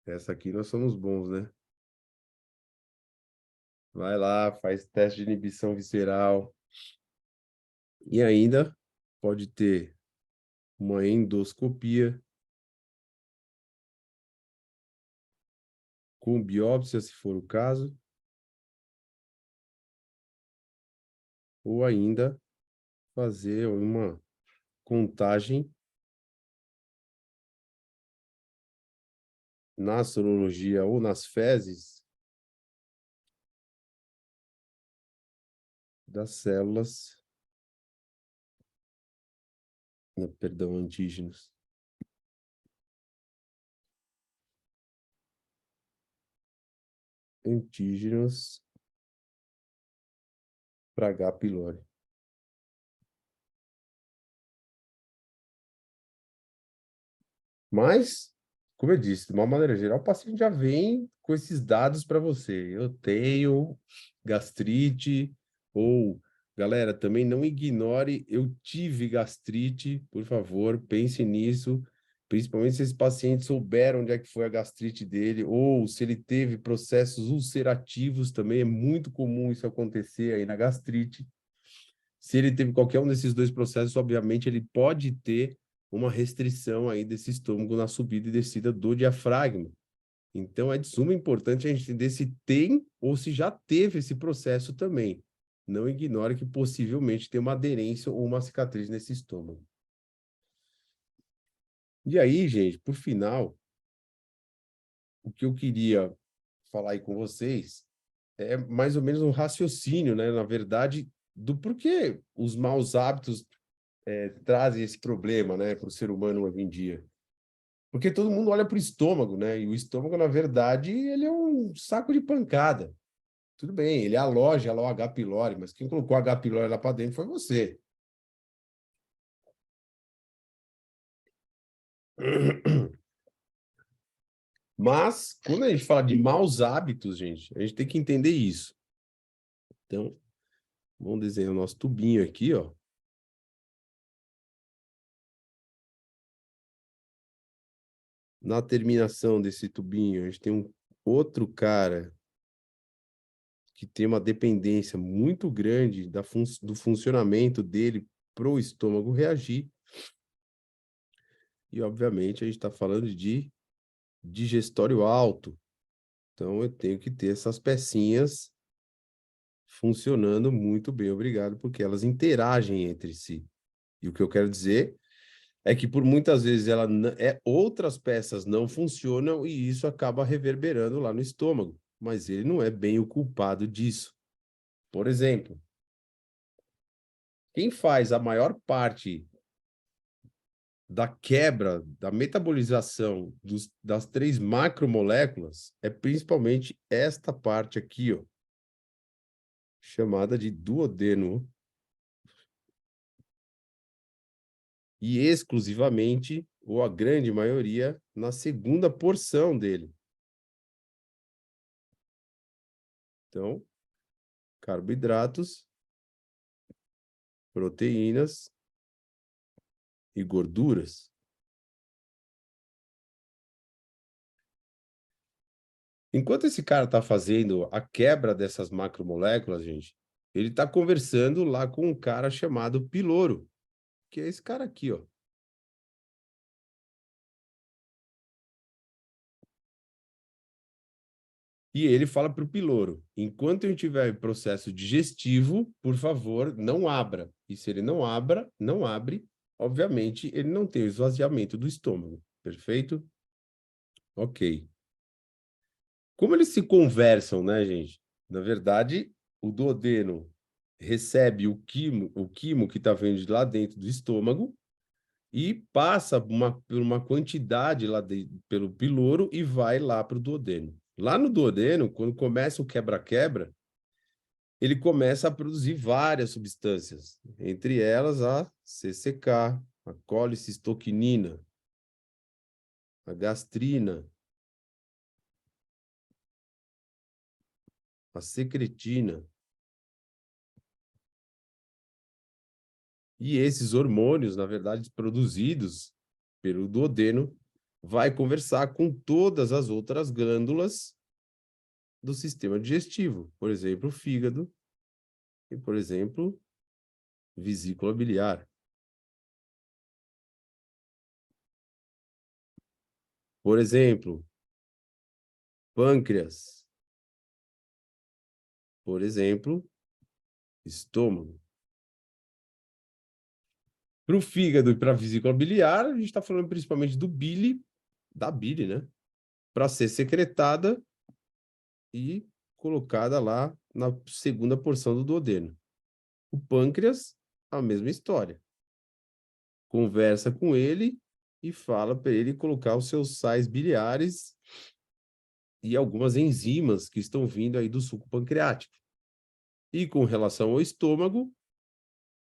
Essa aqui nós somos bons, né? Vai lá, faz teste de inibição visceral. E ainda pode ter uma endoscopia com biópsia, se for o caso, ou ainda fazer uma contagem na sorologia ou nas fezes das células, perdão, antígenos. Antígenos para H. pylori. Mas, como eu disse, de uma maneira geral, o paciente já vem com esses dados para você. Eu tenho gastrite, ou, galera, também não ignore, eu tive gastrite, por favor, pense nisso, principalmente se esse paciente souber onde é que foi a gastrite dele, ou se ele teve processos ulcerativos também, é muito comum isso acontecer aí na gastrite. Se ele teve qualquer um desses dois processos, obviamente ele pode ter uma restrição aí desse estômago na subida e descida do diafragma. Então, é de suma importância a gente entender se tem ou se já teve esse processo também. Não ignore que possivelmente tem uma aderência ou uma cicatriz nesse estômago. E aí, gente, por final, o que eu queria falar aí com vocês é mais ou menos um raciocínio, né? Na verdade, do porquê os maus hábitos trazem esse problema, né, para o ser humano hoje em dia. Porque todo mundo olha para o estômago, né? E o estômago, na verdade, ele é um saco de pancada. Tudo bem, ele aloja lá o H. pylori, mas quem colocou o H. pylori lá para dentro foi você. Mas, quando a gente fala de maus hábitos, gente, a gente tem que entender isso. Então, vamos desenhar o nosso tubinho aqui, ó. Na terminação desse tubinho, a gente tem um outro cara que tem uma dependência muito grande do funcionamento dele para o estômago reagir. E, obviamente, a gente está falando de digestório alto. Então, eu tenho que ter essas pecinhas funcionando muito bem, obrigado, porque elas interagem entre si. E o que eu quero dizer é que, por muitas vezes, outras peças não funcionam e isso acaba reverberando lá no estômago. Mas ele não é bem o culpado disso. Por exemplo, quem faz a maior parte da quebra, da metabolização das 3 macromoléculas é principalmente esta parte aqui, ó, chamada de duodeno. E exclusivamente, ou a grande maioria, na segunda porção dele. Então, carboidratos, proteínas e gorduras. Enquanto esse cara está fazendo a quebra dessas macromoléculas, gente, ele está conversando lá com um cara chamado piloro, que é esse cara aqui, ó. E ele fala para o piloro, enquanto eu estiver em processo digestivo, por favor, não abra. E se ele não abre, obviamente, ele não tem o esvaziamento do estômago. Perfeito? Ok. Como eles se conversam, né, gente? Na verdade, o duodeno recebe o quimo que está vindo de lá dentro do estômago e passa por uma quantidade lá pelo piloro e vai lá para o duodeno. Lá no duodeno, quando começa o quebra-quebra, ele começa a produzir várias substâncias, entre elas a CCK, a colicistoquinina, a gastrina, a secretina. E esses hormônios, na verdade, produzidos pelo duodeno, vai conversar com todas as outras glândulas do sistema digestivo, por exemplo, o fígado e, por exemplo, vesícula biliar. Por exemplo, pâncreas. Por exemplo, estômago. Para o fígado e para a vesícula biliar, a gente está falando principalmente da bile, né? Para ser secretada e colocada lá na segunda porção do duodeno. O pâncreas, a mesma história. Conversa com ele e fala para ele colocar os seus sais biliares e algumas enzimas que estão vindo aí do suco pancreático. E com relação ao estômago,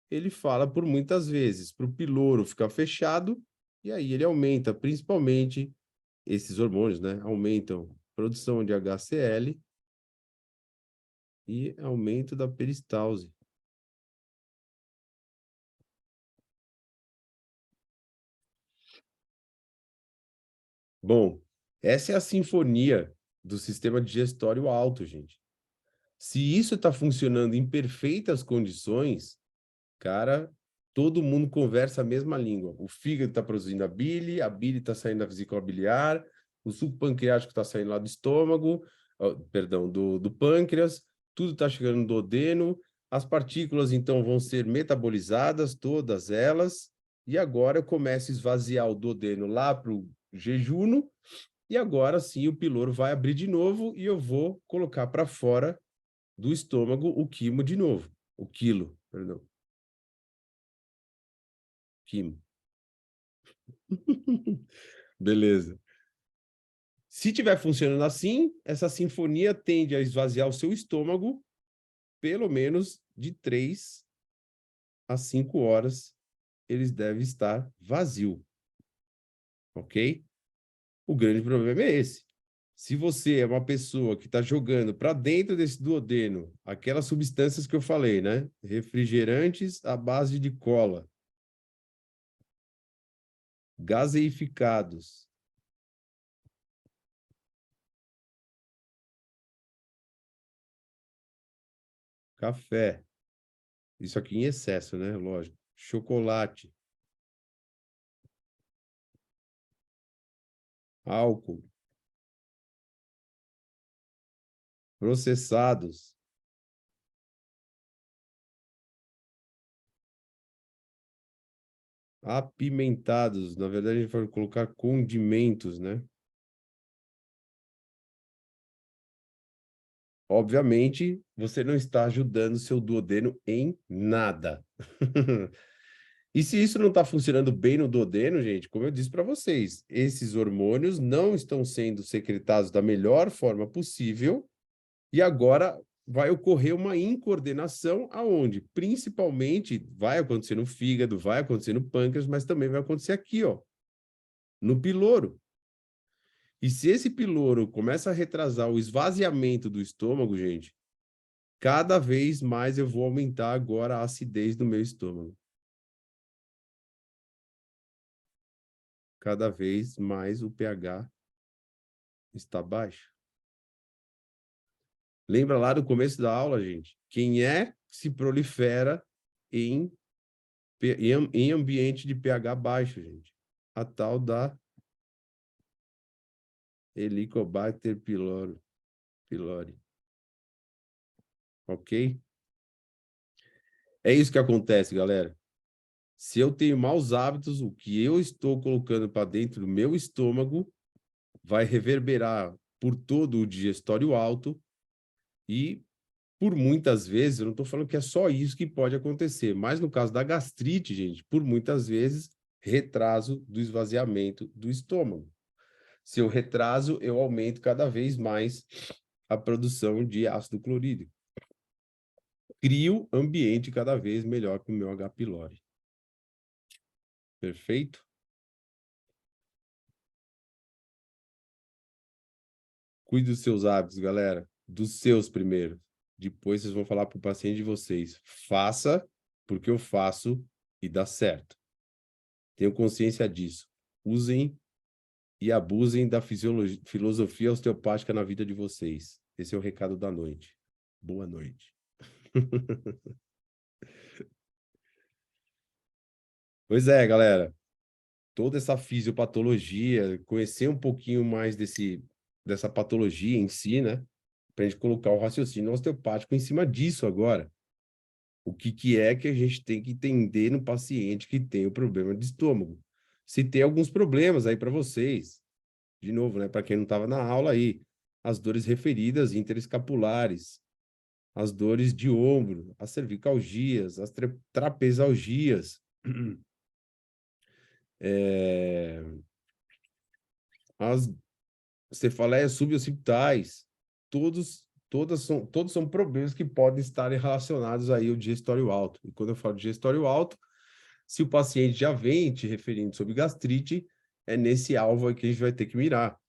ele fala por muitas vezes para o piloro ficar fechado, e aí ele aumenta principalmente esses hormônios, né? Aumentam a produção de HCl e aumento da peristalse. Bom, essa é a sinfonia do sistema digestório alto, gente. Se isso está funcionando em perfeitas condições, cara, todo mundo conversa a mesma língua. O fígado está produzindo a bile está saindo da vesícula biliar, o suco pancreático está saindo lá do estômago, perdão, do pâncreas, tudo está chegando no duodeno, as partículas então vão ser metabolizadas, todas elas, e agora eu começo a esvaziar o duodeno lá para o jejuno, e agora sim o piloro vai abrir de novo e eu vou colocar para fora do estômago o quimo de novo, o quilo, perdão. Quimo. Beleza. Se tiver funcionando assim, essa sinfonia tende a esvaziar o seu estômago pelo menos de 3 a 5 horas. Eles devem estar vazio. Ok? O grande problema é esse. Se você é uma pessoa que está jogando para dentro desse duodeno aquelas substâncias que eu falei, né? Refrigerantes à base de cola, gaseificados, café, isso aqui em excesso, né? Lógico. Chocolate, álcool, processados, apimentados. Na verdade, a gente vai colocar condimentos, né? Obviamente, você não está ajudando seu duodeno em nada. E se isso não está funcionando bem no duodeno, gente, como eu disse para vocês, esses hormônios não estão sendo secretados da melhor forma possível e agora vai ocorrer uma incoordenação aonde? Principalmente vai acontecer no fígado, vai acontecer no pâncreas, mas também vai acontecer aqui, ó, no piloro. E se esse piloro começa a retrasar o esvaziamento do estômago, gente, cada vez mais eu vou aumentar agora a acidez do meu estômago. Cada vez mais o pH está baixo. Lembra lá do começo da aula, gente? Quem é que se prolifera em ambiente de pH baixo, gente? A tal da Helicobacter pylori. Ok? É isso que acontece, galera. Se eu tenho maus hábitos, o que eu estou colocando para dentro do meu estômago vai reverberar por todo o digestório alto e por muitas vezes, eu não estou falando que é só isso que pode acontecer, mas no caso da gastrite, gente, por muitas vezes, retraso do esvaziamento do estômago. Se eu retraso, eu aumento cada vez mais a produção de ácido clorídrico. Crio ambiente cada vez melhor para o meu H. pylori. Perfeito? Cuide dos seus hábitos, galera. Dos seus primeiro. Depois vocês vão falar para o paciente de vocês. Faça porque eu faço e dá certo. Tenham consciência disso. Usem e abusem da filosofia osteopática na vida de vocês. Esse é o recado da noite. Boa noite. Pois é, galera. Toda essa fisiopatologia, conhecer um pouquinho mais dessa patologia em si, né? Para a gente colocar o raciocínio osteopático em cima disso agora. O que é que a gente tem que entender no paciente que tem o problema de estômago? Se tem alguns problemas aí para vocês, de novo, né? Para quem não estava na aula aí, as dores referidas interescapulares, as dores de ombro, as cervicalgias, as trapezalgias, as cefaleias suboccipitais, todos são problemas que podem estar relacionados aí ao digestório alto. E quando eu falo de digestório alto, se o paciente já vem te referindo sobre gastrite, é nesse alvo aí que a gente vai ter que mirar.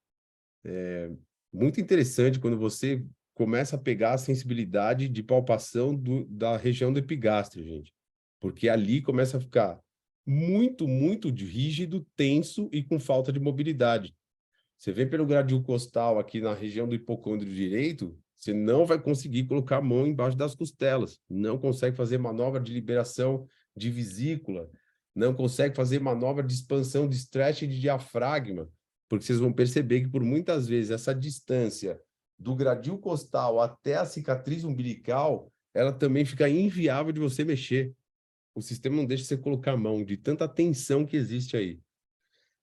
É muito interessante quando você começa a pegar a sensibilidade de palpação da região do epigastrio, gente. Porque ali começa a ficar muito, muito rígido, tenso e com falta de mobilidade. Você vem pelo gradil costal aqui na região do hipocôndrio direito, você não vai conseguir colocar a mão embaixo das costelas, não consegue fazer manobra de liberação de vesícula, não consegue fazer manobra de expansão de stretch de diafragma, porque vocês vão perceber que por muitas vezes essa distância do gradil costal até a cicatriz umbilical, ela também fica inviável de você mexer. O sistema não deixa você colocar a mão de tanta tensão que existe aí.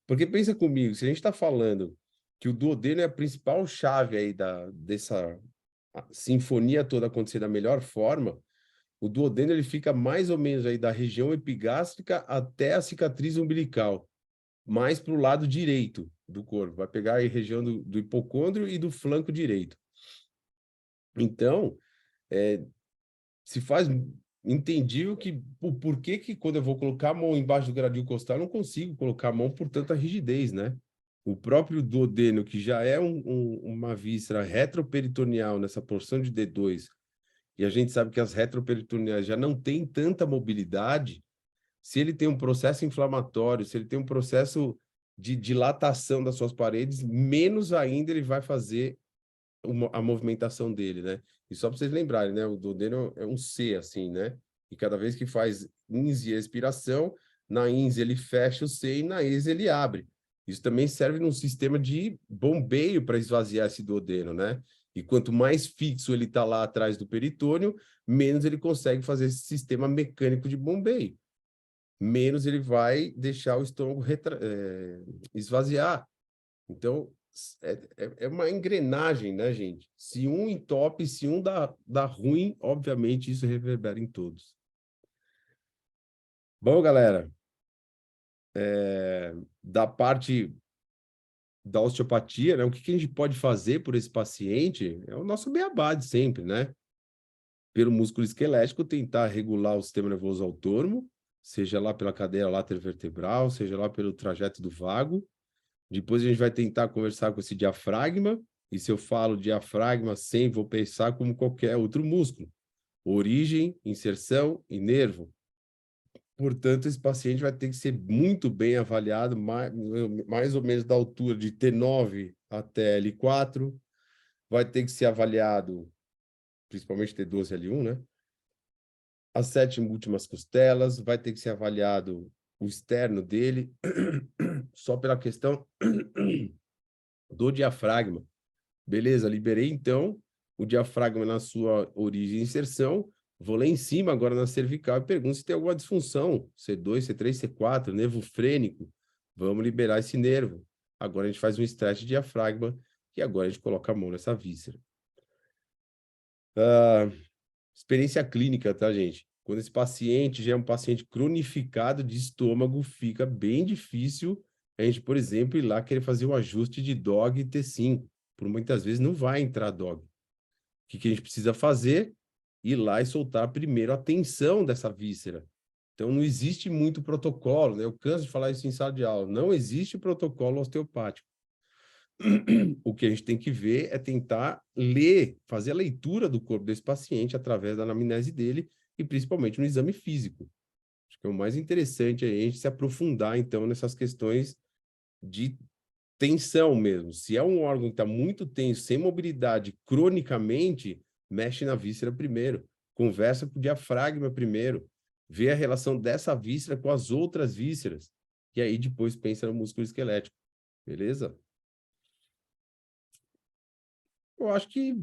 Porque pensa comigo, se a gente está falando que o duodeno é a principal chave aí dessa sinfonia toda acontecer da melhor forma, o duodeno ele fica mais ou menos aí da região epigástrica até a cicatriz umbilical, mais para o lado direito do corpo, vai pegar aí a região do hipocôndrio e do flanco direito. Então, se faz entendível que por que quando eu vou colocar a mão embaixo do gradil costal, eu não consigo colocar a mão por tanta rigidez, né? O próprio duodeno, que já é uma víscera retroperitoneal nessa porção de D2, e a gente sabe que as retroperitoneais já não têm tanta mobilidade, se ele tem um processo inflamatório, se ele tem um processo de dilatação das suas paredes, menos ainda ele vai fazer a movimentação dele, né? E só para vocês lembrarem, né? O duodeno é um C, assim, né? E cada vez que faz ínse e expiração, na ínse ele fecha o C e na êxise ele abre. Isso também serve num sistema de bombeio para esvaziar esse duodeno, né? E quanto mais fixo ele está lá atrás do peritônio, menos ele consegue fazer esse sistema mecânico de bombeio. Menos ele vai deixar o estômago esvaziar. Então, é uma engrenagem, né, gente? Se um entope, se um dá ruim, obviamente isso reverbera em todos. Bom, galera, da parte da osteopatia, né? O que a gente pode fazer por esse paciente é o nosso beabá de sempre, né? Pelo músculo esquelético, tentar regular o sistema nervoso autônomo, seja lá pela cadeira laterovertebral, seja lá pelo trajeto do vago. Depois a gente vai tentar conversar com esse diafragma, e se eu falo diafragma sem, vou pensar como qualquer outro músculo. Origem, inserção e nervo. Portanto, esse paciente vai ter que ser muito bem avaliado, mais ou menos da altura de T9 até L4. Vai ter que ser avaliado, principalmente T12 L1, né? As 7 últimas costelas, vai ter que ser avaliado o externo dele, só pela questão do diafragma. Beleza, liberei então o diafragma na sua origem e inserção. Vou lá em cima agora na cervical e pergunto se tem alguma disfunção, C2, C3, C4, nervo frênico. Vamos liberar esse nervo. Agora a gente faz um stretch de diafragma e agora a gente coloca a mão nessa víscera. Experiência clínica, tá, gente? Quando esse paciente já é um paciente cronificado de estômago, fica bem difícil a gente, por exemplo, ir lá querer fazer um ajuste de DOG T5. Por muitas vezes não vai entrar DOG. O que a gente precisa fazer? Ir lá e soltar primeiro a tensão dessa víscera. Então, não existe muito protocolo, né? Eu canso de falar isso em sala de aula. Não existe protocolo osteopático. O que a gente tem que ver é tentar ler, fazer a leitura do corpo desse paciente através da anamnese dele e principalmente no exame físico. Acho que é o mais interessante é a gente se aprofundar, então, nessas questões de tensão mesmo. Se é um órgão que está muito tenso, sem mobilidade, cronicamente, mexe na víscera primeiro. Conversa com o diafragma primeiro. Vê a relação dessa víscera com as outras vísceras. E aí depois pensa no músculo esquelético. Beleza? Eu acho que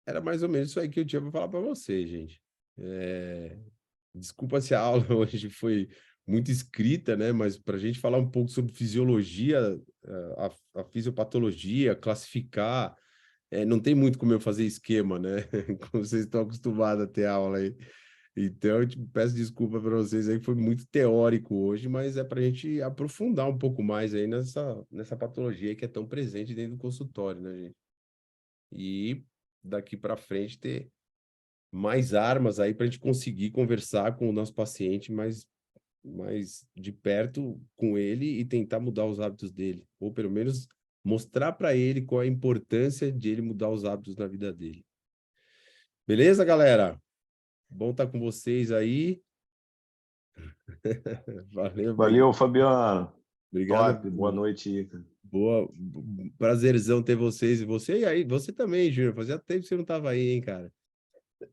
era mais ou menos isso aí que eu tinha para falar para vocês, gente. Desculpa se a aula hoje foi muito escrita, né? Mas para a gente falar um pouco sobre fisiologia, a fisiopatologia, classificar, não tem muito como eu fazer esquema, né? Como vocês estão acostumados a ter aula aí. Então, eu peço desculpa para vocês aí, que foi muito teórico hoje, mas é para a gente aprofundar um pouco mais aí nessa patologia que é tão presente dentro do consultório, né, gente? E daqui para frente ter mais armas aí para a gente conseguir conversar com o nosso paciente mais de perto com ele e tentar mudar os hábitos dele, ou pelo menos mostrar para ele qual é a importância de ele mudar os hábitos na vida dele. Beleza, galera? Bom estar com vocês aí. Valeu, Valeu, Fabiano. obrigado. Top, boa noite. Boa, prazerzão ter vocês e você. E aí, você também, Júnior. Fazia tempo que você não estava aí, hein, cara?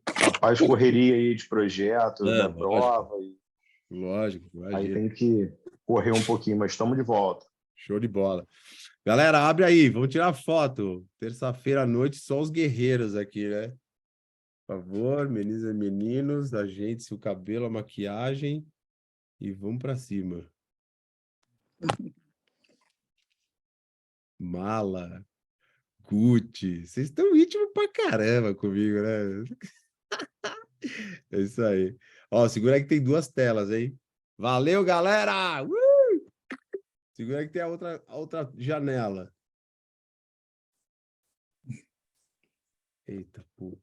Rapaz, correria aí de projeto, da Lógico, prova. lógico, Aí imagina. tem que correr um pouquinho, mas estamos de volta. Show de bola. Galera, abre aí, vamos tirar foto. Terça-feira à noite, só os guerreiros aqui, né? Por favor, meninas e meninos, ajeite-se o cabelo, a maquiagem e vamos para cima. Mala, Gucci, vocês estão íntimos pra caramba comigo, né? É isso aí. Ó, segura aí que tem 2 telas, hein? Valeu, galera! Segura aí que tem a outra janela. Eita, pô.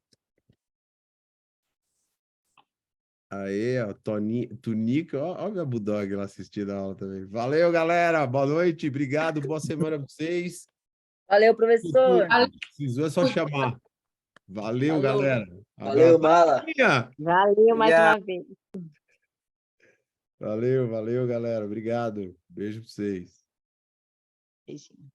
Aê, ó, Tunica, ó, minha Bulldog lá assistindo a aula também. Valeu, galera, boa noite, obrigado, boa semana pra vocês. Valeu, professor. Precisou, é só chamar. Valeu, Falou. galera. Valeu, Mala. Valeu mais uma vez. Valeu, galera, obrigado. Beijo pra vocês. Beijinho.